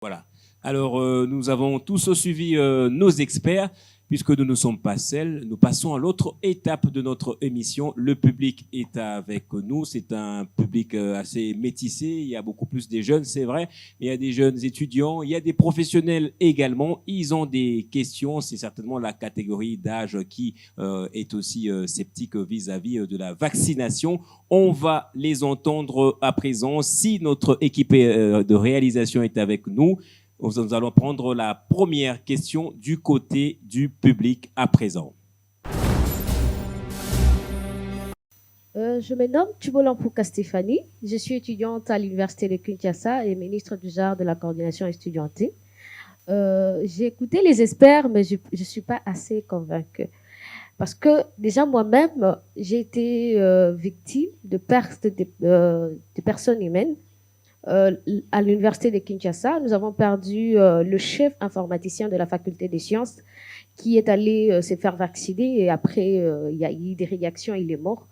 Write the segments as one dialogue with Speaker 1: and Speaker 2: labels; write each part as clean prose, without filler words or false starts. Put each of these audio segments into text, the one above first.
Speaker 1: Voilà. Alors, nous avons tous suivi nos experts, puisque nous ne sommes pas seuls. Nous passons à l'autre étape de notre émission. Le public est avec nous. C'est un public assez métissé. Il y a beaucoup plus des jeunes, c'est vrai. Il y a des jeunes étudiants. Il y a des professionnels également. Ils ont des questions. C'est certainement la catégorie d'âge qui est aussi sceptique vis-à-vis de la vaccination. On va les entendre à présent. Si notre équipe de réalisation est avec nous, nous allons prendre la première question du côté du public à présent.
Speaker 2: Je me nomme Tubolampuka Stéphanie. Je suis étudiante à l'Université de Kinshasa et ministre du genre de la coordination estudiantine. J'ai écouté les experts, mais je ne suis pas assez convaincue. Parce que déjà moi-même, j'ai été victime de perte de personnes humaines. À l'Université de Kinshasa, nous avons perdu le chef informaticien de la faculté des sciences qui est allé se faire vacciner et après, il y a eu des réactions, il est mort.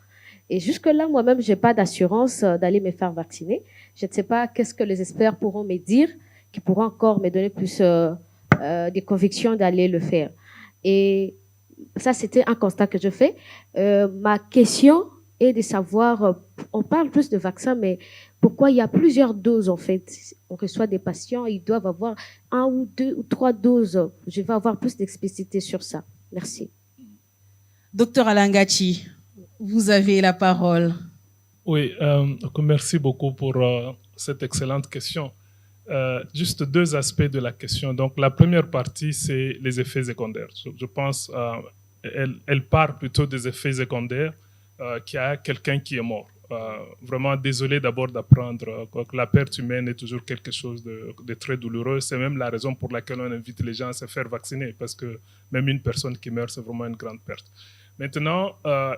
Speaker 2: Et jusque-là, moi-même, je n'ai pas d'assurance d'aller me faire vacciner. Je ne sais pas qu'est-ce que les experts pourront me dire, qui pourront encore me donner plus des convictions d'aller le faire. Et ça, c'était un constat que je fais. Ma question est de savoir, on parle plus de vaccins, mais pourquoi il y a plusieurs doses en fait? On reçoit des patients, ils doivent avoir 1 ou 2 ou 3 doses. Je vais avoir plus d'explicité sur ça. Merci.
Speaker 3: Docteur Alangachi, vous avez la parole.
Speaker 4: Oui, merci beaucoup pour cette excellente question. Juste 2 aspects de la question. Donc, la première partie, c'est les effets secondaires. Je pense elle part plutôt des effets secondaires qu'il y a quelqu'un qui est mort. Vraiment désolé d'abord d'apprendre que la perte humaine est toujours quelque chose de très douloureux. C'est même la raison pour laquelle on invite les gens à se faire vacciner, parce que même une personne qui meurt, c'est vraiment une grande perte. Maintenant,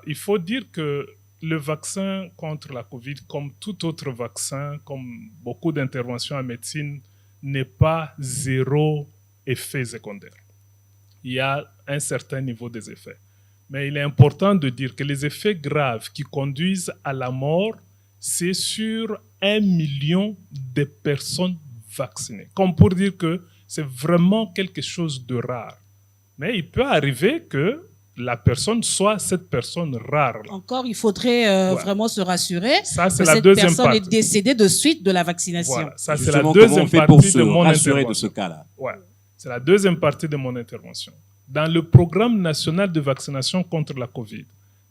Speaker 4: il faut dire que le vaccin contre la COVID, comme tout autre vaccin, comme beaucoup d'interventions en médecine, n'est pas zéro effet secondaire. Il y a un certain niveau des effets. Mais il est important de dire que les effets graves qui conduisent à la mort, c'est sur 1 million de personnes vaccinées. Comme pour dire que c'est vraiment quelque chose de rare. Mais il peut arriver que la personne soit cette personne rare.
Speaker 3: Encore, il faudrait vraiment se rassurer
Speaker 4: ça,
Speaker 3: que
Speaker 4: la
Speaker 3: cette personne
Speaker 4: partie.
Speaker 3: est décédée de suite de la vaccination.
Speaker 4: Voilà, ça c'est
Speaker 1: Justement,
Speaker 4: la deuxième
Speaker 1: partie
Speaker 4: pour de mon intervention.
Speaker 1: De ce cas-là.
Speaker 4: Ouais, c'est la deuxième partie de mon intervention. Dans le programme national de vaccination contre la COVID,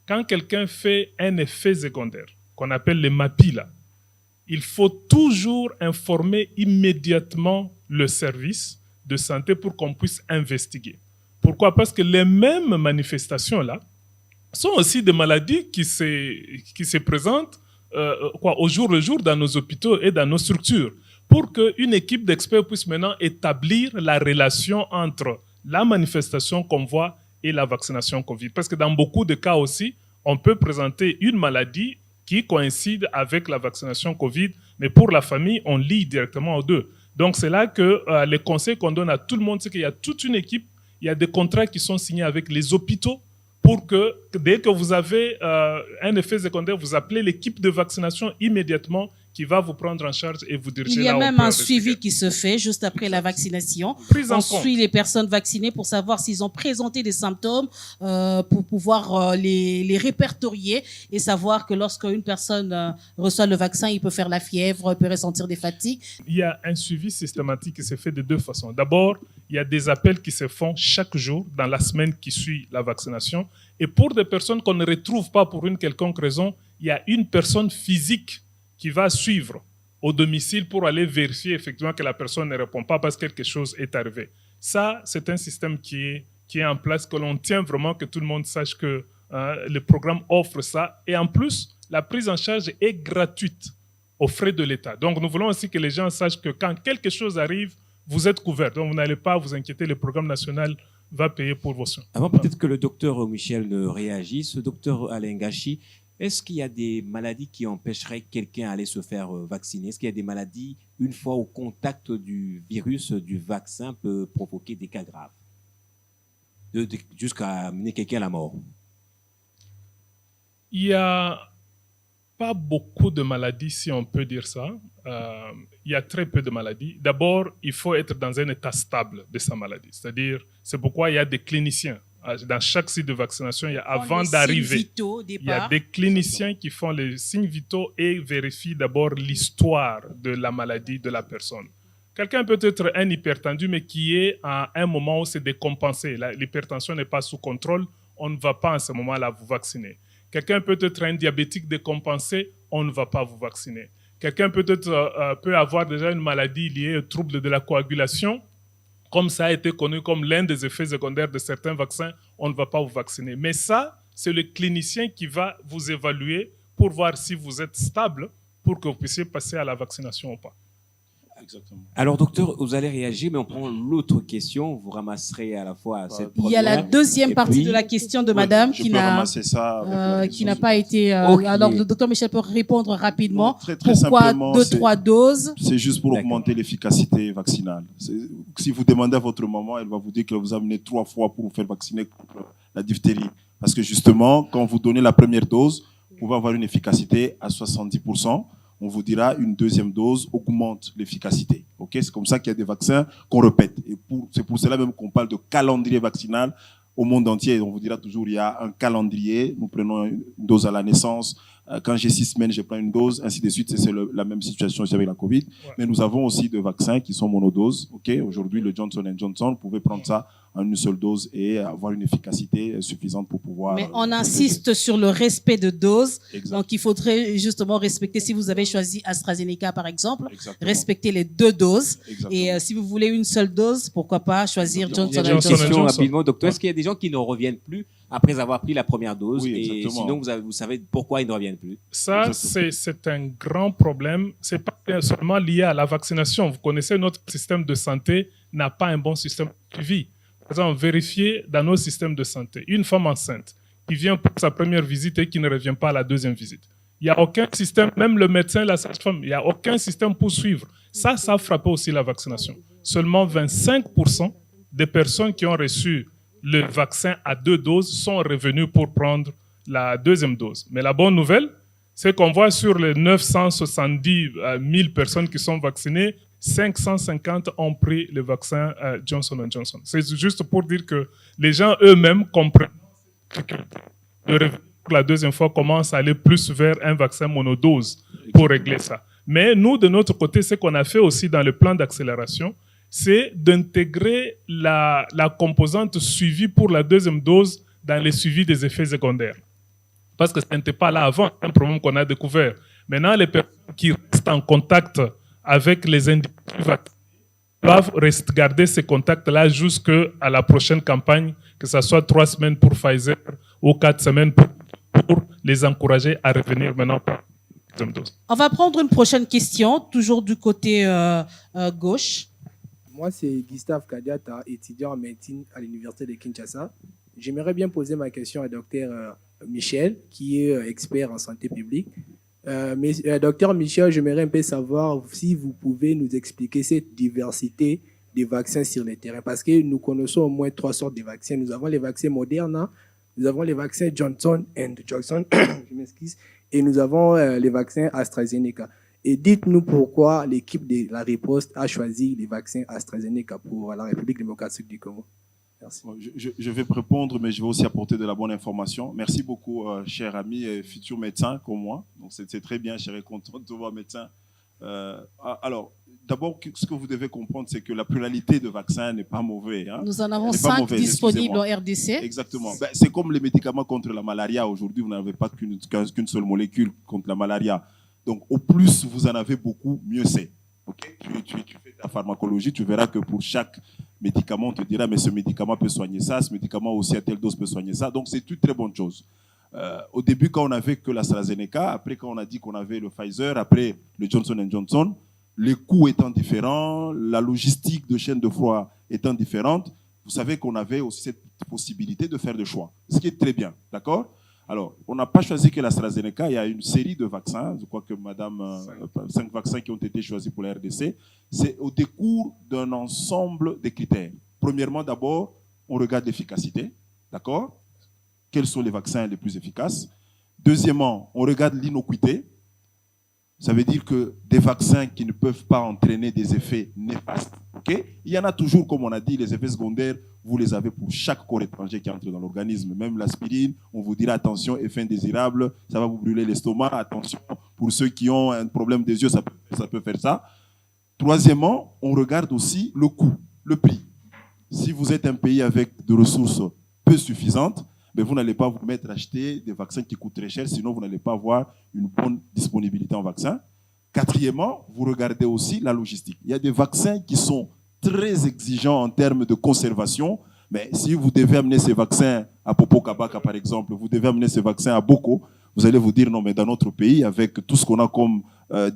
Speaker 4: quand quelqu'un fait un effet secondaire, qu'on appelle les MAPI, là, il faut toujours informer immédiatement le service de santé pour qu'on puisse investiguer. Pourquoi? Parce que les mêmes manifestations-là sont aussi des maladies qui se présentent au jour le jour dans nos hôpitaux et dans nos structures, pour qu'une équipe d'experts puisse maintenant établir la relation entre la manifestation qu'on voit et la vaccination Covid. Parce que dans beaucoup de cas aussi, on peut présenter une maladie qui coïncide avec la vaccination Covid, mais pour la famille, on lie directement aux deux. Donc c'est là que les conseils qu'on donne à tout le monde, c'est qu'il y a toute une équipe, il y a des contrats qui sont signés avec les hôpitaux pour que dès que vous avez un effet secondaire, vous appelez l'équipe de vaccination immédiatement qui va vous prendre en charge et vous diriger là où
Speaker 3: il y a même un suivi qui se fait juste après la vaccination. On suit les personnes vaccinées pour savoir s'ils ont présenté des symptômes, pour pouvoir les répertorier et savoir que lorsqu'une personne reçoit le vaccin, il peut faire la fièvre, il peut ressentir des fatigues.
Speaker 4: Il y a un suivi systématique qui se fait de 2 façons. D'abord, il y a des appels qui se font chaque jour dans la semaine qui suit la vaccination. Et pour des personnes qu'on ne retrouve pas pour une quelconque raison, il y a une personne physique qui va suivre au domicile pour aller vérifier effectivement que la personne ne répond pas parce que quelque chose est arrivé. Ça, c'est un système qui est en place, que l'on tient vraiment, que tout le monde sache que le programme offre ça. Et en plus, la prise en charge est gratuite aux frais de l'État. Donc, nous voulons aussi que les gens sachent que quand quelque chose arrive, vous êtes couvert. Donc, vous n'allez pas vous inquiéter, le programme national va payer pour vos soins.
Speaker 1: Avant peut-être que le docteur Michel ne réagisse, docteur Alangachi, est-ce qu'il y a des maladies qui empêcheraient quelqu'un d'aller se faire vacciner? Est-ce qu'il y a des maladies, une fois au contact du virus, du vaccin, peut provoquer des cas graves, jusqu'à amener quelqu'un à la mort?
Speaker 4: Il y a pas beaucoup de maladies, si on peut dire ça. Il y a très peu de maladies. D'abord, il faut être dans un état stable de sa maladie. C'est-à-dire, c'est pourquoi il y a des cliniciens. Dans chaque site de vaccination, avant d'arriver, il y a des cliniciens qui font les signes vitaux et vérifient d'abord l'histoire de la maladie de la personne. Quelqu'un peut être un hypertendu, mais qui est à un moment où c'est décompensé. L'hypertension n'est pas sous contrôle, on ne va pas en ce moment-là vous vacciner. Quelqu'un peut être un diabétique décompensé, on ne va pas vous vacciner. Quelqu'un peut avoir déjà une maladie liée au trouble de la coagulation, comme ça a été connu comme l'un des effets secondaires de certains vaccins, on ne va pas vous vacciner. Mais ça, c'est le clinicien qui va vous évaluer pour voir si vous êtes stable pour que vous puissiez passer à la vaccination ou pas.
Speaker 1: Exactement. Alors, docteur, vous allez réagir, mais on prend l'autre question. Vous ramasserez à la fois cette première.
Speaker 3: Il y a la deuxième partie de la question de madame qui n'a pas été...
Speaker 1: Okay.
Speaker 3: Alors, le docteur Michel peut répondre rapidement.
Speaker 5: Très
Speaker 3: Pourquoi
Speaker 5: simplement,
Speaker 3: 2-3 doses?
Speaker 5: C'est juste pour augmenter l'efficacité vaccinale. Si vous demandez à votre maman, elle va vous dire qu'elle vous a amené 3 fois pour vous faire vacciner contre la diphtérie. Parce que justement, quand vous donnez la première dose, vous pouvez avoir une efficacité à 70%. On vous dira une deuxième dose augmente l'efficacité. Okay, c'est comme ça qu'il y a des vaccins qu'on répète. Et c'est pour cela même qu'on parle de calendrier vaccinal au monde entier. On vous dira toujours il y a un calendrier. Nous prenons une dose à la naissance. Quand j'ai 6 semaines, je prends une dose, ainsi de suite. C'est la même situation aussi avec la Covid. Ouais. Mais nous avons aussi des vaccins qui sont monodoses. Okay, aujourd'hui, le Johnson & Johnson, vous pouvez prendre ça en une seule dose et avoir une efficacité suffisante pour pouvoir...
Speaker 3: Mais on insiste sur le respect de dose.
Speaker 5: Exact.
Speaker 3: Donc, il faudrait justement respecter, si vous avez choisi AstraZeneca, par exemple,
Speaker 5: Exactement.
Speaker 3: Respecter les 2 doses.
Speaker 5: Exactement.
Speaker 3: Et si vous voulez une seule dose, pourquoi pas choisir Johnson &
Speaker 1: Johnson.
Speaker 3: Johnson.
Speaker 1: Rapidement, docteur, est-ce qu'il y a des gens qui ne reviennent plus après avoir pris la première dose?
Speaker 5: Oui,
Speaker 1: et sinon, vous savez pourquoi ils ne reviennent plus?
Speaker 4: Ça, c'est un grand problème. Ce n'est pas seulement lié à la vaccination. Vous connaissez, notre système de santé n'a pas un bon système de suivi. Par exemple, vérifiez dans nos systèmes de santé, une femme enceinte qui vient pour sa première visite et qui ne revient pas à la deuxième visite. Il n'y a aucun système, même le médecin, la sage-femme, il n'y a aucun système pour suivre. Ça a frappé aussi la vaccination. Seulement 25% des personnes qui ont reçu le vaccin à 2 doses sont revenues pour prendre la deuxième dose. Mais la bonne nouvelle, c'est qu'on voit sur les 970 000 personnes qui sont vaccinées, 550 ont pris le vaccin Johnson & Johnson. C'est juste pour dire que les gens eux-mêmes comprennent que la deuxième fois commence à aller plus vers un vaccin monodose pour régler ça. Mais nous, de notre côté, ce qu'on a fait aussi dans le plan d'accélération, c'est d'intégrer la composante suivie pour la deuxième dose dans le suivi des effets secondaires. Parce que ce n'était pas là avant, un problème qu'on a découvert. Maintenant, les personnes qui restent en contact avec les individus vaccinés doivent garder ces contacts-là jusqu'à la prochaine campagne, que ce soit 3 semaines pour Pfizer ou 4 semaines pour les encourager à revenir maintenant pour la deuxième dose.
Speaker 3: On va prendre une prochaine question, toujours du côté gauche.
Speaker 6: Moi, c'est Gustave Kadiata, étudiant en médecine à l'Université de Kinshasa. J'aimerais bien poser ma question à Dr Michel, qui est expert en santé publique. Docteur Michel, j'aimerais un peu savoir si vous pouvez nous expliquer cette diversité des vaccins sur le terrain, parce que nous connaissons au moins 3 sortes de vaccins. Nous avons les vaccins Moderna, nous avons les vaccins Johnson & Johnson, je m'excuse, et nous avons les vaccins AstraZeneca. Et dites-nous pourquoi l'équipe de la riposte a choisi les vaccins AstraZeneca pour la République démocratique du Congo. Merci.
Speaker 5: Je vais répondre, mais je vais aussi apporter de la bonne information. Merci beaucoup, cher ami et futur médecin comme moi. Donc c'est très bien, je serais content de voir médecin. Alors, d'abord, ce que vous devez comprendre, c'est que la pluralité de vaccins n'est pas mauvais. Hein.
Speaker 3: Nous en avons 5 disponibles en RDC.
Speaker 5: Exactement. Ben, c'est comme les médicaments contre la malaria. Aujourd'hui, vous n'avez pas qu'une seule molécule contre la malaria. Donc, au plus vous en avez beaucoup, mieux c'est. Okay? Tu fais ta pharmacologie, tu verras que pour chaque médicament, on te dira, mais ce médicament peut soigner ça, ce médicament aussi à telle dose peut soigner ça. Donc, c'est une très bonne chose. Au début, quand on n'avait que l'AstraZeneca, après quand on a dit qu'on avait le Pfizer, après le Johnson & Johnson, les coûts étant différents, la logistique de chaîne de froid étant différente, vous savez qu'on avait aussi cette possibilité de faire des choix, ce qui est très bien, d'accord ? Alors, on n'a pas choisi que l'AstraZeneca, il y a une série de vaccins, je crois que 5 vaccins qui ont été choisis pour la RDC, c'est au décours d'un ensemble de critères. Premièrement, d'abord, on regarde l'efficacité, d'accord ? Quels sont les vaccins les plus efficaces ? Deuxièmement, on regarde l'innocuité. Ça veut dire que des vaccins qui ne peuvent pas entraîner des effets néfastes, okay? Il y en a toujours, comme on a dit, les effets secondaires, vous les avez pour chaque corps étranger qui entre dans l'organisme. Même l'aspirine, on vous dira attention, effet indésirable, ça va vous brûler l'estomac. Attention, pour ceux qui ont un problème des yeux, ça peut faire ça. Troisièmement, on regarde aussi le coût, le prix. Si vous êtes un pays avec des ressources peu suffisantes, mais vous n'allez pas vous mettre à acheter des vaccins qui coûtent très cher, sinon vous n'allez pas avoir une bonne disponibilité en vaccins. Quatrièmement, vous regardez aussi la logistique. Il y a des vaccins qui sont très exigeants en termes de conservation, mais si vous devez amener ces vaccins à Popocabaka, par exemple, vous devez amener ces vaccins à Boko, vous allez vous dire, non, mais dans notre pays, avec tout ce qu'on a comme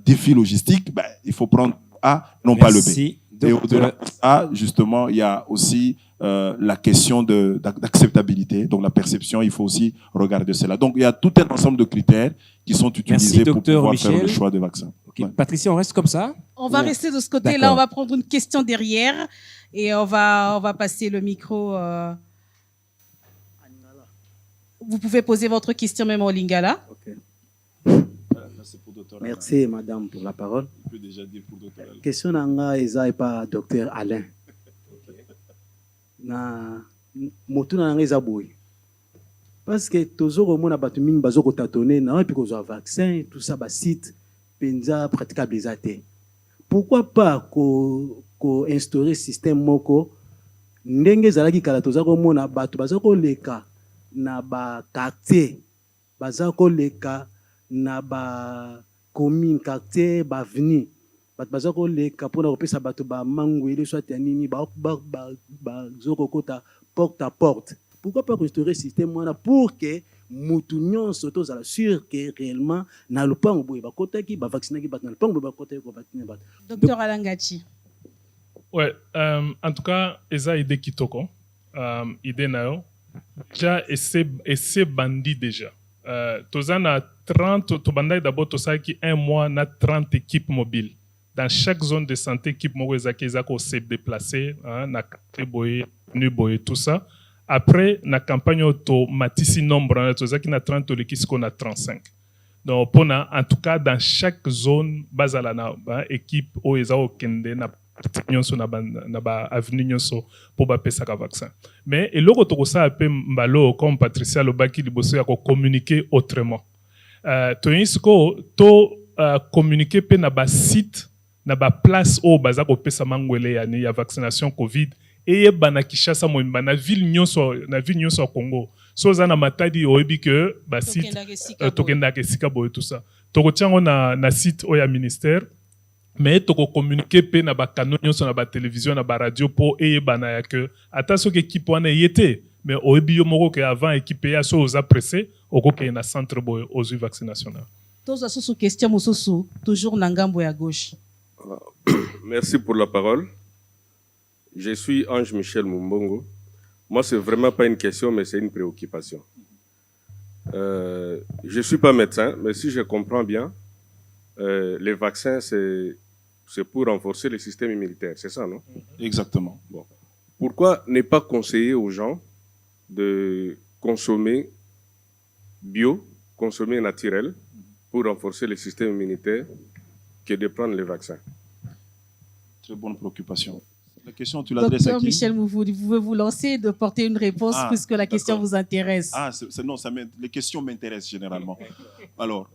Speaker 5: défi logistique, ben, il faut prendre A, non pas le B. Et au-delà de ça, justement, il y a aussi la question d'acceptabilité, donc la perception, il faut aussi regarder cela. Donc, il y a tout un ensemble de critères qui sont utilisés pour pouvoir faire le choix de vaccin.
Speaker 1: Okay. Ouais. Patricia, on reste comme ça?
Speaker 3: On va rester de ce côté-là, on va prendre une question derrière et on va passer le micro. Vous pouvez poser votre question même au Lingala.
Speaker 7: Okay. Merci, madame, pour la parole.
Speaker 5: Je peux déjà dire pour docteur Alain.
Speaker 7: Question nanga eza pas docteur Alain. Na motuna nanga eza boy. Parce que toujours mona batu mingi bazoko tâtonner na et puis ko vaccin tout ça ba site penza praticable les athées. Pourquoi pas ko instaurer système moko ndenge zalaki kala tozako mona batu bazako leka na ba quartier bazako leka na ba commune quartier ba avenue bat bazako leka pona kopesa bato ba mangwele soit nini ba zoko kota porte à porte. Pourquoi pas construire système wana pour que mutu nyonso tozala sûr que réellement na lupango boye ba kotaki ba vaccinaki bat na lupango ba kotaki ko vacciner bat.
Speaker 3: Docteur Alangati.
Speaker 4: Ouais, en tout cas, eza idée kitoko, idée nayo. Déjà essaie bandi déjà. Tozana 30, Tobanda d'abord tosaki un mois na 30 équipes mobiles. Dans chaque zone de santé, équipe mobiles qui s'est déplacée, na boye, nu boye, tout ça. Après, na campagne automatisée nombre, tozaki na 30 l'équipe qu'on a 35. Donc, en tout cas, dans chaque zone, bazala na équipe oeza okende na nyonso na ba avenue nyonso pour ba pesa ka vaccin. Mais eloko to ça appelle mbalo comme Patricia Lobaki liboso ya ko communiquer autrement. To isko to communiquer pe na ba site na ba place o baza ko pesa mangwele ya vaccination Covid et bana Kinshasa mo na ville nyonso Congo. So za na matadi oyebi que ba site tokenda ke sika boye tout ça. To ko tiango na site o ya ministère. Mais toko communiquer pe na ba canaux nyonso na ba télévision na ba radio pour eyebana ya que ata so équipe wana yete mais oyebi yo moko que avant équipe ya so aux pressé oko ke na centre boy aux vaccination.
Speaker 3: Tous à sous question mososo toujours na ngambo ya gauche.
Speaker 8: Merci pour la parole. Je suis Ange Michel Mumbongo. Moi c'est vraiment pas une question mais c'est une préoccupation. Je suis pas médecin mais si je comprends bien les vaccins c'est pour renforcer le système immunitaire, c'est ça, non?
Speaker 5: Exactement.
Speaker 8: Bon. Pourquoi ne pas conseiller aux gens de consommer bio, consommer naturel, pour renforcer le système immunitaire, que de prendre les vaccins?
Speaker 5: Très bonne préoccupation. La question, tu l'adresses à qui?
Speaker 3: Docteur Michel, vous pouvez vous lancer de porter une réponse puisque la question vous intéresse.
Speaker 5: Non, les questions m'intéressent généralement. Alors,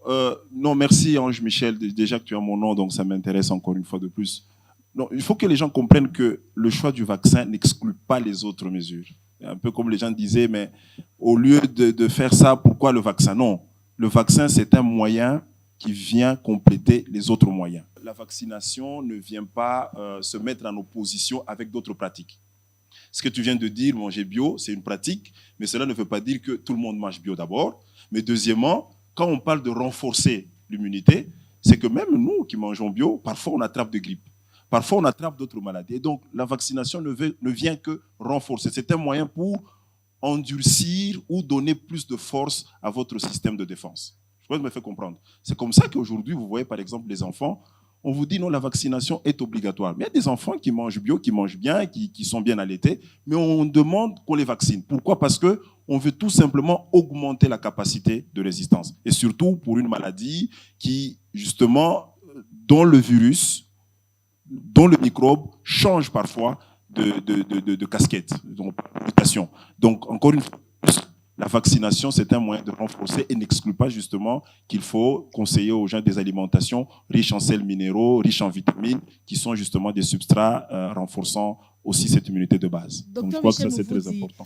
Speaker 5: non, merci Ange Michel. Déjà que tu as mon nom, donc ça m'intéresse encore une fois de plus. Non, il faut que les gens comprennent que le choix du vaccin n'exclut pas les autres mesures. Un peu comme les gens disaient, mais au lieu de faire ça, pourquoi le vaccin? Non, le vaccin, c'est un moyen qui vient compléter les autres moyens. La vaccination ne vient pas se mettre en opposition avec d'autres pratiques. Ce que tu viens de dire, manger bio, c'est une pratique, mais cela ne veut pas dire que tout le monde mange bio d'abord. Mais deuxièmement, quand on parle de renforcer l'immunité, c'est que même nous qui mangeons bio, parfois on attrape de grippe, parfois on attrape d'autres maladies. Et donc la vaccination ne vient que renforcer. C'est un moyen pour endurcir ou donner plus de force à votre système de défense. Je crois que je me fais comprendre. C'est comme ça qu'aujourd'hui, vous voyez par exemple les enfants, on vous dit non, la vaccination est obligatoire. Mais il y a des enfants qui mangent bio, qui mangent bien, qui sont bien allaités, mais on demande qu'on les vaccine. Pourquoi? Parce qu'on On veut tout simplement augmenter la capacité de résistance. Et surtout pour une maladie qui, justement, dont le virus, dont le microbe change parfois de casquette, de mutation. Donc, encore une fois, la vaccination, c'est un moyen de renforcer et n'exclut pas justement qu'il faut conseiller aux gens des alimentations riches en sels minéraux, riches en vitamines, qui sont justement des substrats renforçant aussi cette immunité de base. Donc, je crois que ça, c'est très important.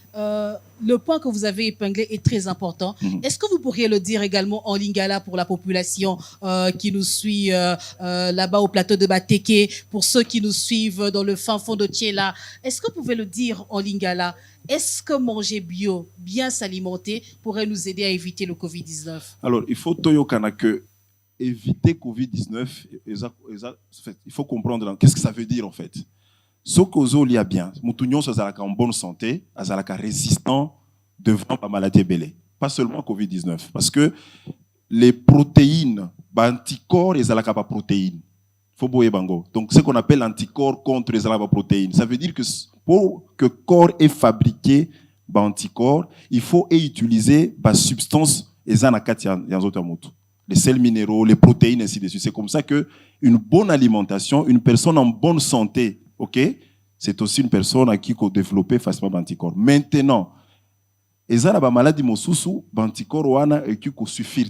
Speaker 3: Le point que vous avez épinglé est très important. Est-ce que vous pourriez le dire également en lingala pour la population qui nous suit là-bas au plateau de Bateke, pour ceux qui nous suivent dans le fin fond de Thiela? Est-ce que vous pouvez le dire en lingala? Est-ce que manger bio, bien s'alimenter, pourrait nous aider à éviter le Covid-19?
Speaker 5: Alors, il faut que éviter Covid-19, il faut comprendre qu'est-ce que ça veut dire en fait. Ce que lia bien, Moutunion soit en bonne santé, azalaka résistant devant la maladie belée. Pas seulement Covid-19, parce que les protéines, anticorps, ils n'ont pas protéines. Faut boyer bango. Donc, ce qu'on appelle anticorps contre les protéines, ça veut dire que pour que le corps ait fabriqué anticorps, il faut utiliser des substances les sels minéraux, les protéines, ainsi de suite. C'est comme ça que une bonne alimentation, une personne en bonne santé, ok, c'est aussi une personne à qui peut développer facilement anticorps. Maintenant, les maladies mosusu, anticorps wana et qui suffire.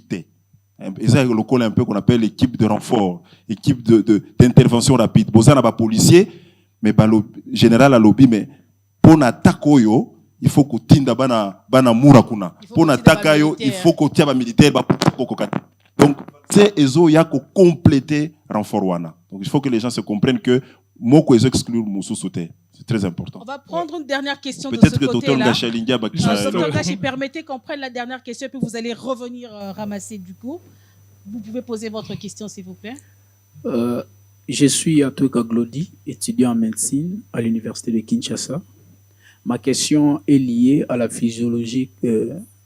Speaker 5: Ils ont le col un peu qu'on appelle l'équipe de renfort, équipe d'intervention rapide. Bozana ba policier, mais ba général à lobby, mais pour n'attaquer il faut que tinda bana murakuna. Pour n'attaquer il faut que tia ba militaire ba kokokata. Donc c'est ezo ya ko compléter renfort wana. Donc il faut que les gens se comprennent que moko ezo exclure musu sauter. C'est très important.
Speaker 3: On va prendre une dernière question de ce côté-là.
Speaker 5: Peut-être que Dr Gachalinga
Speaker 3: Dr Gachi, permettez qu'on prenne la dernière question et puis vous allez revenir ramasser du coup. Vous pouvez poser votre question, s'il vous plaît.
Speaker 9: Je suis Atoka Glody, étudiant en médecine à l'université de Kinshasa. Ma question est liée à la physiologie,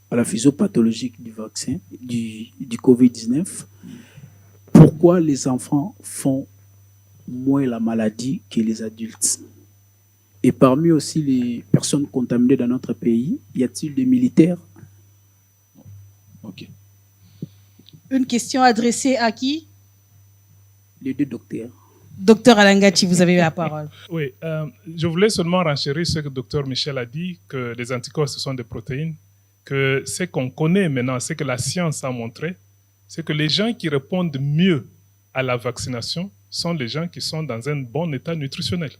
Speaker 9: à la physiopathologique du vaccin, du Covid-19. Pourquoi les enfants font moins la maladie que les adultes? Et parmi aussi les personnes contaminées dans notre pays, y a-t-il des militaires?
Speaker 5: Ok.
Speaker 3: Une question adressée à qui?
Speaker 9: Les deux docteurs.
Speaker 3: Docteur Alangachi, vous avez la parole.
Speaker 4: Oui, je voulais seulement renchérir ce que le docteur Michel a dit, que les anticorps, ce sont des protéines, que ce qu'on connaît maintenant, ce que la science a montré, c'est que les gens qui répondent mieux à la vaccination sont les gens qui sont dans un bon état nutritionnel,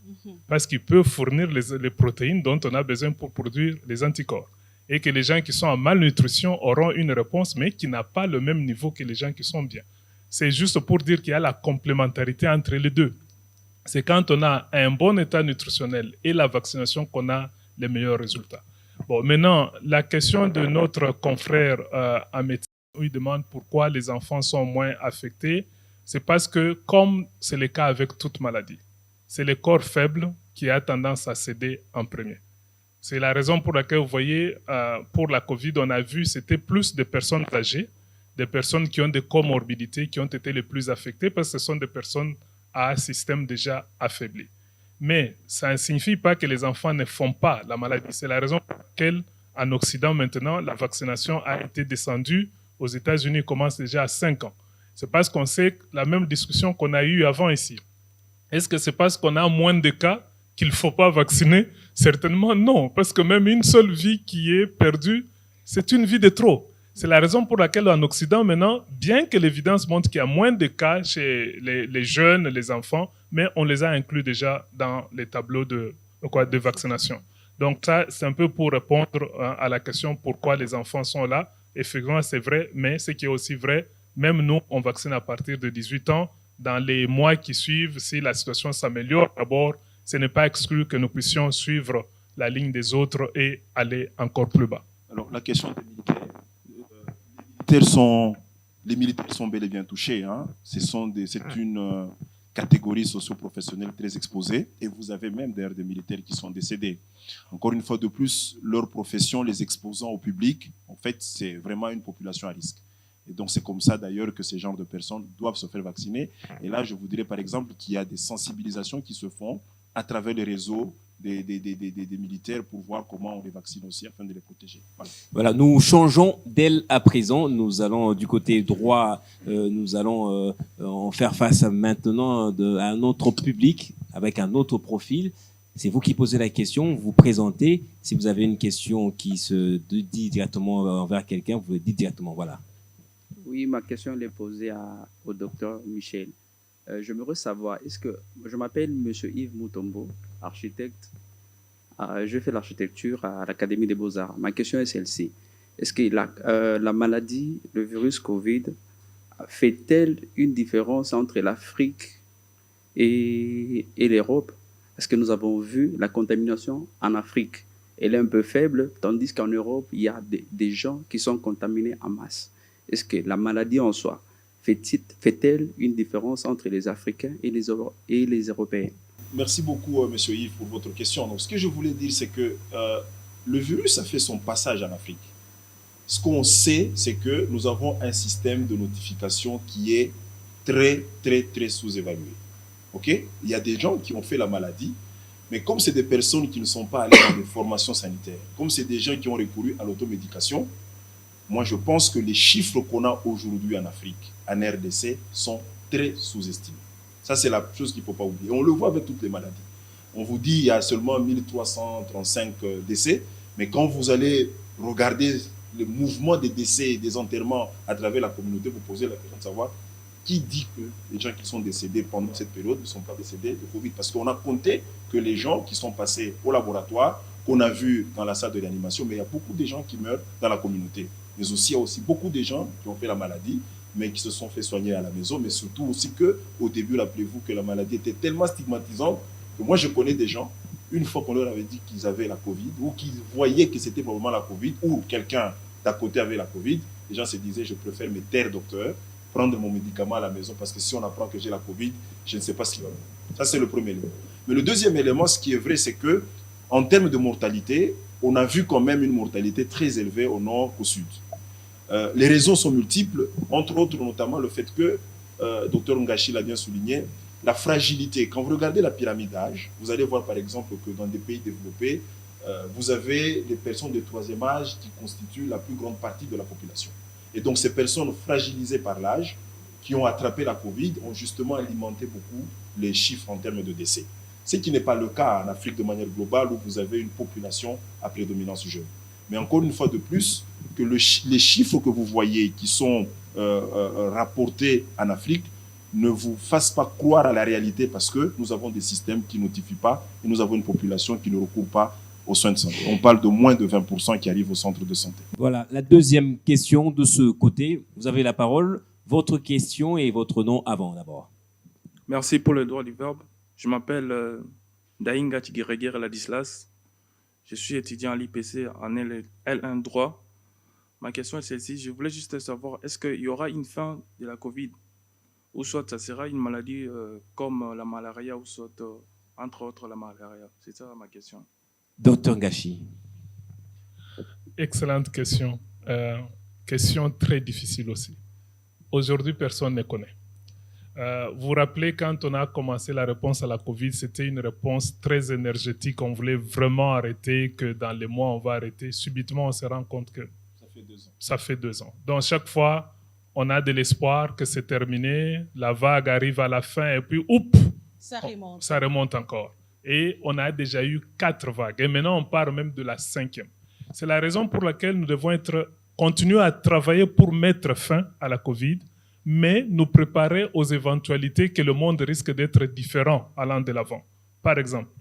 Speaker 4: parce qu'ils peuvent fournir les protéines dont on a besoin pour produire les anticorps. Et que les gens qui sont en malnutrition auront une réponse, mais qui n'a pas le même niveau que les gens qui sont bien. C'est juste pour dire qu'il y a la complémentarité entre les deux. C'est quand on a un bon état nutritionnel et la vaccination qu'on a les meilleurs résultats. Bon, maintenant, la question de notre confrère en médecine, où il demande pourquoi les enfants sont moins affectés, c'est parce que, comme c'est le cas avec toute maladie, c'est le corps faible qui a tendance à céder en premier. C'est la raison pour laquelle, vous voyez, pour la COVID, on a vu c'était plus de personnes âgées, des personnes qui ont des comorbidités, qui ont été les plus affectées, parce que ce sont des personnes à un système déjà affaibli. Mais ça ne signifie pas que les enfants ne font pas la maladie. C'est la raison pour laquelle, en Occident, maintenant, la vaccination a été descendue. Aux États-Unis, commence déjà à 5 ans. C'est parce qu'on sait la même discussion qu'on a eue avant ici. Est-ce que c'est parce qu'on a moins de cas qu'il ne faut pas vacciner? Certainement non, parce que même une seule vie qui est perdue, c'est une vie de trop. C'est la raison pour laquelle en Occident maintenant, bien que l'évidence montre qu'il y a moins de cas chez les jeunes, les enfants, mais on les a inclus déjà dans les tableaux de vaccination. Donc ça, c'est un peu pour répondre à la question pourquoi les enfants sont là. Effectivement, c'est vrai, mais ce qui est aussi vrai, même nous, on vaccine à partir de 18 ans. Dans les mois qui suivent, si la situation s'améliore, d'abord, ce n'est pas exclu que nous puissions suivre la ligne des autres et aller encore plus bas.
Speaker 5: Alors, la question des militaires. Les militaires sont bel et bien touchés. Hein. C'est une catégorie socio-professionnelle très exposée. Et vous avez même d'ailleurs des militaires qui sont décédés. Encore une fois de plus, leur profession, les exposant au public, en fait, c'est vraiment une population à risque. Et donc, c'est comme ça, d'ailleurs, que ces genres de personnes doivent se faire vacciner. Et là, je vous dirais, par exemple, qu'il y a des sensibilisations qui se font à travers les réseaux des militaires pour voir comment on les vaccine aussi afin de les protéger.
Speaker 1: Voilà, nous changeons d'elle à présent. Nous allons du côté droit, nous allons en faire face maintenant à un autre public avec un autre profil. C'est vous qui posez la question, vous présentez. Si vous avez une question qui se dit directement envers quelqu'un, vous le dites directement. Voilà.
Speaker 10: Oui, ma question elle est posée au docteur Michel. J'aimerais savoir, je m'appelle M. Yves Moutombo, architecte. Je fais l'architecture à l'Académie des Beaux-Arts. Ma question est celle-ci. Est-ce que la maladie, le virus Covid, fait-elle une différence entre l'Afrique et l'Europe? Parce que nous avons vu la contamination en Afrique. Elle est un peu faible, tandis qu'en Europe, il y a des gens qui sont contaminés en masse. Est-ce que la maladie en soi fait-elle une différence entre les Africains et les Européens?
Speaker 5: Merci beaucoup, M. Yves, pour votre question. Donc, ce que je voulais dire, c'est que le virus a fait son passage en Afrique. Ce qu'on sait, c'est que nous avons un système de notification qui est très, très, très sous-évalué. Okay? Il y a des gens qui ont fait la maladie, mais comme c'est des personnes qui ne sont pas allées dans des formations sanitaires, comme c'est des gens qui ont recouru à l'automédication, moi, je pense que les chiffres qu'on a aujourd'hui en Afrique, en RDC, sont très sous-estimés. Ça, c'est la chose qu'il ne faut pas oublier. On le voit avec toutes les maladies. On vous dit qu'il y a seulement 1335 décès, mais quand vous allez regarder le mouvement des décès et des enterrements à travers la communauté, vous posez la question de savoir qui dit que les gens qui sont décédés pendant cette période ne sont pas décédés de Covid. Parce qu'on a compté que les gens qui sont passés au laboratoire, qu'on a vu dans la salle de réanimation, mais il y a beaucoup de gens qui meurent dans la communauté. Mais aussi, il y a aussi beaucoup de gens qui ont fait la maladie, mais qui se sont fait soigner à la maison, mais surtout aussi qu'au début, rappelez-vous que la maladie était tellement stigmatisante que moi, je connais des gens, une fois qu'on leur avait dit qu'ils avaient la Covid, ou qu'ils voyaient que c'était probablement la Covid, ou quelqu'un d'à côté avait la Covid, les gens se disaient, je préfère me taire, docteur, prendre mon médicament à la maison, parce que si on apprend que j'ai la Covid, je ne sais pas ce qui va venir. Ça, c'est le premier élément. Mais le deuxième élément, ce qui est vrai, c'est que en termes de mortalité, on a vu quand même une mortalité très élevée au nord qu'au sud. Les raisons sont multiples, entre autres notamment le fait que, Dr Ngachi l'a bien souligné, la fragilité. Quand vous regardez la pyramide d'âge, vous allez voir par exemple que dans des pays développés, vous avez les personnes de troisième âge qui constituent la plus grande partie de la population. Et donc ces personnes fragilisées par l'âge, qui ont attrapé la Covid, ont justement alimenté beaucoup les chiffres en termes de décès. Ce qui n'est pas le cas en Afrique de manière globale, où vous avez une population à prédominance jeune. Mais encore une fois de plus, que les chiffres que vous voyez qui sont rapportés en Afrique ne vous fassent pas croire à la réalité, parce que nous avons des systèmes qui ne notifient pas et nous avons une population qui ne recourt pas aux soins de santé. On parle de moins de 20% qui arrivent au centre de santé.
Speaker 1: Voilà, la deuxième question de ce côté. Vous avez la parole. Votre question et votre nom avant d'abord.
Speaker 11: Merci pour le droit du verbe. Je m'appelle Daïnga Tigirégir Ladislas. Je suis étudiant à l'IPC en L1 droit. Ma question est celle-ci. Je voulais juste savoir, est-ce qu'il y aura une fin de la Covid, ou soit ça sera une maladie comme la malaria, ou soit entre autres la malaria? C'est ça ma question.
Speaker 1: Docteur Ngachi.
Speaker 4: Excellente question. Question très difficile aussi. Aujourd'hui, personne ne connaît. Vous vous rappelez, quand on a commencé la réponse à la Covid, c'était une réponse très énergétique. On voulait vraiment arrêter, que dans les mois, on va arrêter. Subitement, on se rend compte que ça fait 2 ans. Donc, chaque fois, on a de l'espoir que c'est terminé, la vague arrive à la fin, et puis, ça remonte encore. Et on a déjà eu 4 vagues. Et maintenant, on part même de la 5e. C'est la raison pour laquelle nous devons continuer à travailler pour mettre fin à la Covid, mais nous préparer aux éventualités que le monde risque d'être différent allant de l'avant. Par exemple,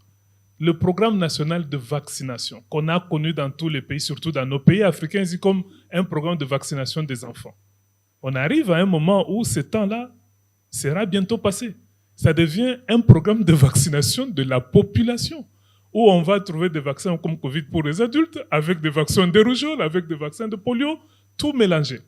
Speaker 4: le programme national de vaccination qu'on a connu dans tous les pays, surtout dans nos pays africains, c'est comme un programme de vaccination des enfants. On arrive à un moment où ce temps-là sera bientôt passé. Ça devient un programme de vaccination de la population, où on va trouver des vaccins comme Covid pour les adultes, avec des vaccins de rougeole, avec des vaccins de polio, tout mélangé.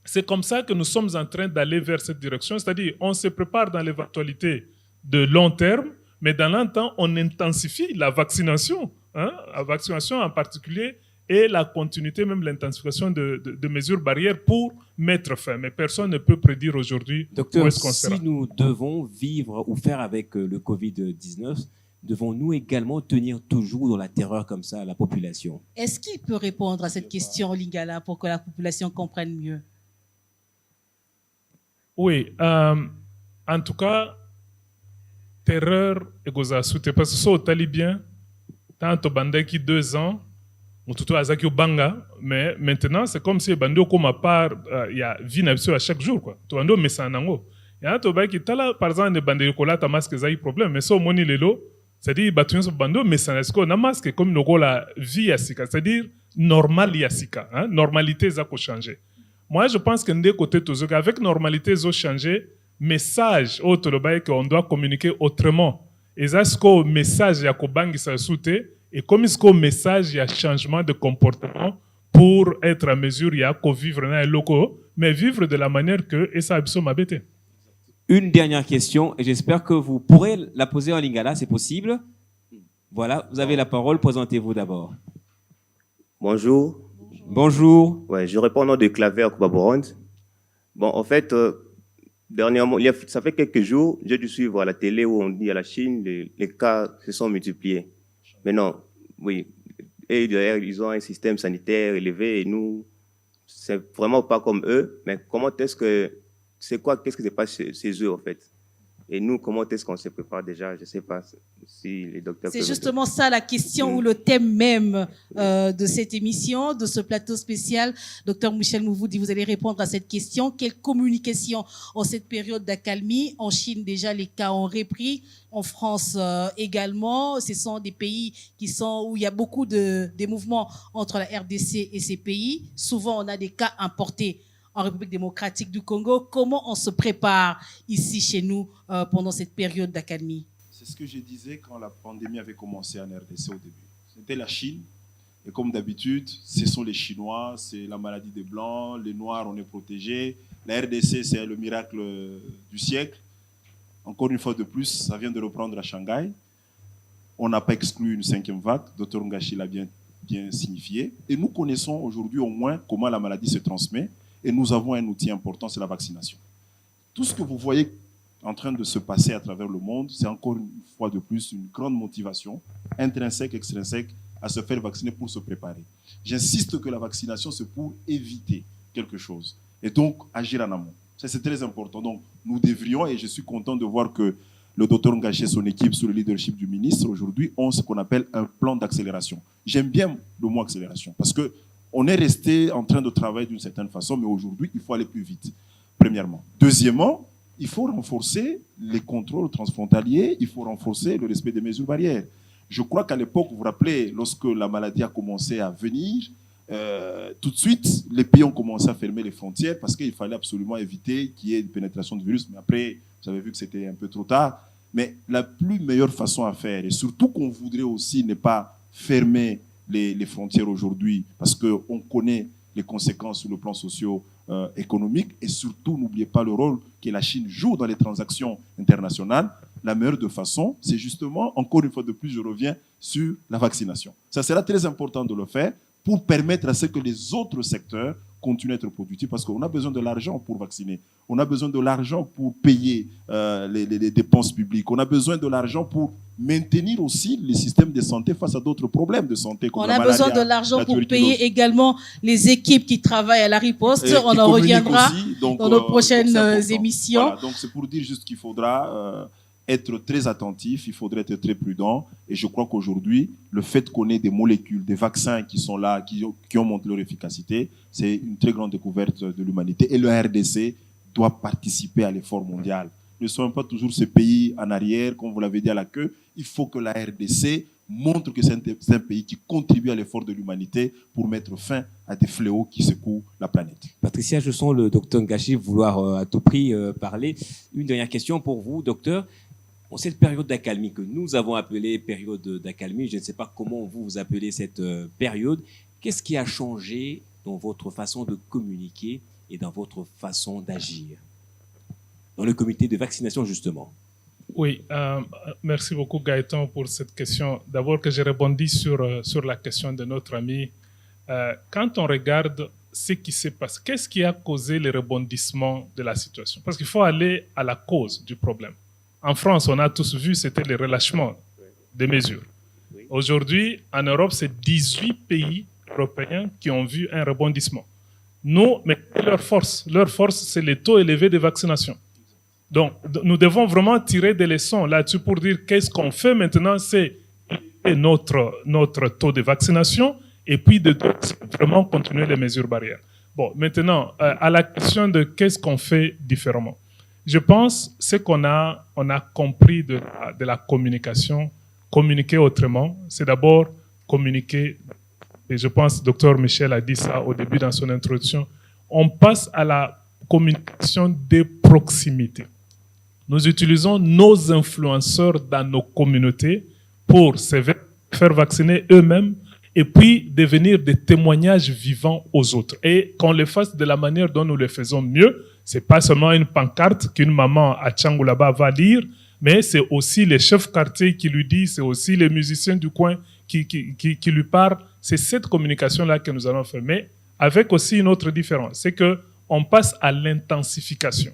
Speaker 4: C'est comme ça que nous sommes en train d'aller vers cette direction, c'est-à-dire on se prépare dans l'éventualité de long terme, mais dans le temps, on intensifie la vaccination en particulier, et la continuité, même l'intensification de mesures barrières pour mettre fin. Mais personne ne peut prédire aujourd'hui où est-ce qu'on sera.
Speaker 1: Si nous devons vivre ou faire avec le Covid-19, devons-nous également tenir toujours dans la terreur comme ça la population?
Speaker 3: Est-ce qu'il peut répondre à cette question, Lingala, pour que la population comprenne mieux?
Speaker 4: Oui, en tout cas, terreur et gozasoute, parce que ça, au talibien, tant au bandaki 2 ans, ou tout azaki au banga, mais maintenant, c'est comme si bando comme à part, il y a vie à chaque jour, quoi. Tu bando mais ça nango. Et en tout cas, par exemple, les bandés kola ta masque ça y problème, mais ça au moni lelo, c'est-à-dire batuyon so bando mais ça n'est-ce qu'on a masque comme le la vie yasika, c'est-à-dire normal yasika, hein, normalité ça ko changer. Moi, je pense que des côtés tous avec normalité ça changer, message autre le qu'on doit communiquer autrement. Et ça ce que message ya ko bangi ça souté. Et comme il y a un message, il y a un changement de comportement pour être à mesure, il y a qu'à vivre dans les locaux, mais vivre de la manière que et ça a m'habiter.
Speaker 1: Une dernière question, et j'espère que vous pourrez la poser en lingala, c'est possible. Voilà, vous avez la parole, présentez-vous d'abord.
Speaker 12: Bonjour.
Speaker 1: Bonjour.
Speaker 12: Ouais, je réponds au nom de Claver Kubaborond. Bon, en fait, dernièrement, ça fait quelques jours, j'ai dû suivre à la télé où on dit à la Chine, les cas se sont multipliés. Mais non, oui. Et d'ailleurs, ils ont un système sanitaire élevé et nous, c'est vraiment pas comme eux. Mais comment est-ce que, c'est quoi, qu'est-ce qui se passe chez eux en fait? Et nous, comment est-ce qu'on se prépare déjà? Je ne sais pas si les docteurs...
Speaker 3: C'est justement ça la question ou le thème même de cette émission, de ce plateau spécial. Docteur Michel Mouvoudi, vous allez répondre à cette question. Quelle communication en cette période d'accalmie? En Chine, déjà, les cas ont repris. En France également. Ce sont des pays où il y a beaucoup de mouvements entre la RDC et ces pays. Souvent, on a des cas importés en République démocratique du Congo. Comment on se prépare ici chez nous pendant cette période d'accalmie?
Speaker 5: C'est ce que je disais quand la pandémie avait commencé en RDC au début. C'était la Chine. Et comme d'habitude, ce sont les Chinois, c'est la maladie des Blancs, les Noirs, on est protégés. La RDC, c'est le miracle du siècle. Encore une fois de plus, ça vient de reprendre à Shanghai. On n'a pas exclu une 5e vague. Dr Ngashi l'a bien signifié. Et nous connaissons aujourd'hui au moins comment la maladie se transmet. Et nous avons un outil important, c'est la vaccination. Tout ce que vous voyez en train de se passer à travers le monde, c'est encore une fois de plus une grande motivation, intrinsèque, extrinsèque, à se faire vacciner pour se préparer. J'insiste que la vaccination, c'est pour éviter quelque chose. Et donc, agir en amont. Ça, c'est très important. Donc, nous devrions, et je suis content de voir que le docteur Ngashi et son équipe, sous le leadership du ministre, aujourd'hui, ont ce qu'on appelle un plan d'accélération. J'aime bien le mot accélération, parce que on est resté en train de travailler d'une certaine façon, mais aujourd'hui, il faut aller plus vite, premièrement. Deuxièmement, il faut renforcer les contrôles transfrontaliers, il faut renforcer le respect des mesures barrières. Je crois qu'à l'époque, vous vous rappelez, lorsque la maladie a commencé à venir, tout de suite, les pays ont commencé à fermer les frontières parce qu'il fallait absolument éviter qu'il y ait une pénétration de virus. Mais après, vous avez vu que c'était un peu trop tard. Mais la plus meilleure façon à faire, et surtout qu'on voudrait aussi ne pas fermer les frontières aujourd'hui, parce qu'on connaît les conséquences sur le plan socio-économique, et surtout, n'oubliez pas le rôle que la Chine joue dans les transactions internationales. La meilleure de façon, c'est justement, encore une fois de plus, je reviens sur la vaccination. Ça sera très important de le faire pour permettre à ce que les autres secteurs continuent à être productifs, parce qu'on a besoin de l'argent pour vacciner. On a besoin de l'argent pour payer les dépenses publiques. On a besoin de l'argent pour maintenir aussi les systèmes de santé face à d'autres problèmes de santé. Comme
Speaker 3: on a besoin de l'argent pour payer également les équipes qui travaillent à la riposte. On en reviendra aussi, donc, dans nos prochaines émissions.
Speaker 5: Voilà, donc c'est pour dire juste qu'il faudra être très attentif, il faudrait être très prudent. Et je crois qu'aujourd'hui, le fait qu'on ait des molécules, des vaccins qui sont là, qui ont montré leur efficacité, c'est une très grande découverte de l'humanité. Et le RDC doit participer à l'effort mondial. Ne soyons pas toujours ces pays en arrière, comme vous l'avez dit à la queue. Il faut que la RDC montre que c'est un pays qui contribue à l'effort de l'humanité pour mettre fin à des fléaux qui secouent la planète.
Speaker 1: Patricia, je sens le docteur Ngashi vouloir à tout prix parler. Une dernière question pour vous, docteur. En cette période d'accalmie que nous avons appelée période d'accalmie, je ne sais pas comment vous appelez cette période, qu'est-ce qui a changé dans votre façon de communiquer et dans votre façon d'agir dans le comité de vaccination, justement?
Speaker 4: Oui, merci beaucoup Gaëtan pour cette question. D'abord que j'ai rebondi sur la question de notre ami. Quand on regarde ce qui s'est passé, qu'est-ce qui a causé le rebondissement de la situation? Parce qu'il faut aller à la cause du problème. En France, on a tous vu, c'était le relâchement des mesures. Aujourd'hui, en Europe, c'est 18 pays européens qui ont vu un rebondissement. Nous, mais leur force, c'est les taux élevés de vaccination. Donc, nous devons vraiment tirer des leçons là-dessus pour dire qu'est-ce qu'on fait maintenant, c'est notre taux de vaccination et puis de vraiment continuer les mesures barrières. Bon, maintenant, à la question de qu'est-ce qu'on fait différemment. Je pense ce qu'on a compris de la communication, communiquer autrement, c'est d'abord communiquer, et je pense que Dr Michel a dit ça au début dans son introduction, on passe à la communication de proximité. Nous utilisons nos influenceurs dans nos communautés pour se faire vacciner eux-mêmes et puis devenir des témoignages vivants aux autres. Et qu'on le fasse de la manière dont nous le faisons mieux, c'est pas seulement une pancarte qu'une maman à Tchangou là-bas va lire, mais c'est aussi les chefs quartier qui lui disent, c'est aussi les musiciens du coin qui lui parlent. C'est cette communication-là que nous allons faire. Mais avec aussi une autre différence, c'est qu'on passe à l'intensification.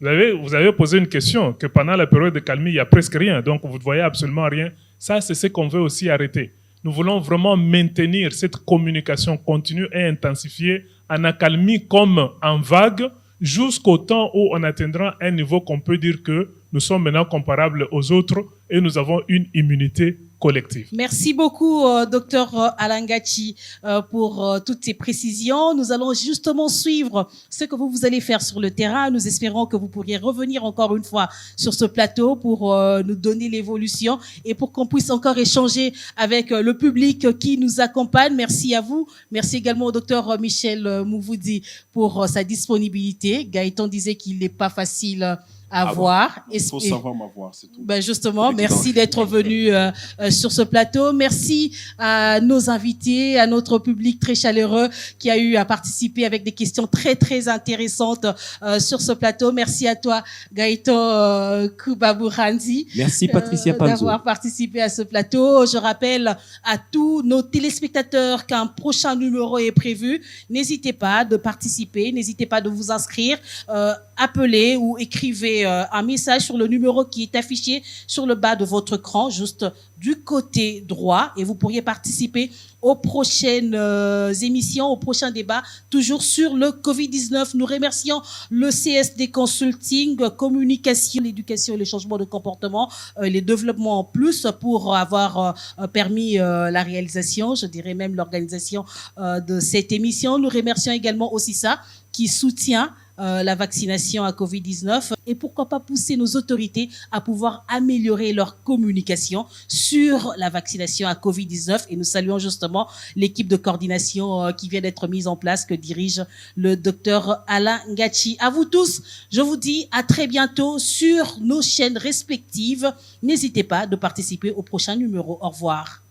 Speaker 4: Vous avez posé une question, que pendant la période de calmie, il n'y a presque rien, donc vous ne voyez absolument rien. Ça, c'est ce qu'on veut aussi arrêter. Nous voulons vraiment maintenir cette communication continue et intensifiée en accalmie comme en vague, jusqu'au temps où on atteindra un niveau qu'on peut dire que nous sommes maintenant comparables aux autres et nous avons une immunité collective.
Speaker 3: Merci beaucoup, Dr Alain Gachi, pour toutes ces précisions. Nous allons justement suivre ce que vous allez faire sur le terrain. Nous espérons que vous pourriez revenir encore une fois sur ce plateau pour nous donner l'évolution et pour qu'on puisse encore échanger avec le public qui nous accompagne. Merci à vous. Merci également au Dr Michel Mouvoudi pour sa disponibilité. Gaëtan disait qu'il n'est pas facile à voir.
Speaker 5: Il faut savoir m'avoir, c'est tout.
Speaker 3: Ben justement, merci d'être venu sur ce plateau. Merci à nos invités, à notre public très chaleureux qui a eu à participer avec des questions très, très intéressantes sur ce plateau. Merci à toi, Gaëtan Koubabourandi.
Speaker 1: Merci, Patricia Panzo.
Speaker 3: D'avoir participé à ce plateau. Je rappelle à tous nos téléspectateurs qu'un prochain numéro est prévu. N'hésitez pas de participer, n'hésitez pas de vous inscrire. Appelez ou écrivez un message sur le numéro qui est affiché sur le bas de votre écran, juste du côté droit, et vous pourriez participer aux prochaines émissions, aux prochains débats, toujours sur le Covid-19. Nous remercions le CSD Consulting, communication, l'éducation et le changement de comportement, les développements en plus pour avoir permis la réalisation, je dirais même l'organisation de cette émission. Nous remercions également aussi ça, qui soutient la vaccination à Covid-19 et pourquoi pas pousser nos autorités à pouvoir améliorer leur communication sur la vaccination à Covid-19 et nous saluons justement l'équipe de coordination qui vient d'être mise en place que dirige le docteur Alain Gachi. À vous tous, je vous dis à très bientôt sur nos chaînes respectives. N'hésitez pas de participer au prochain numéro. Au revoir.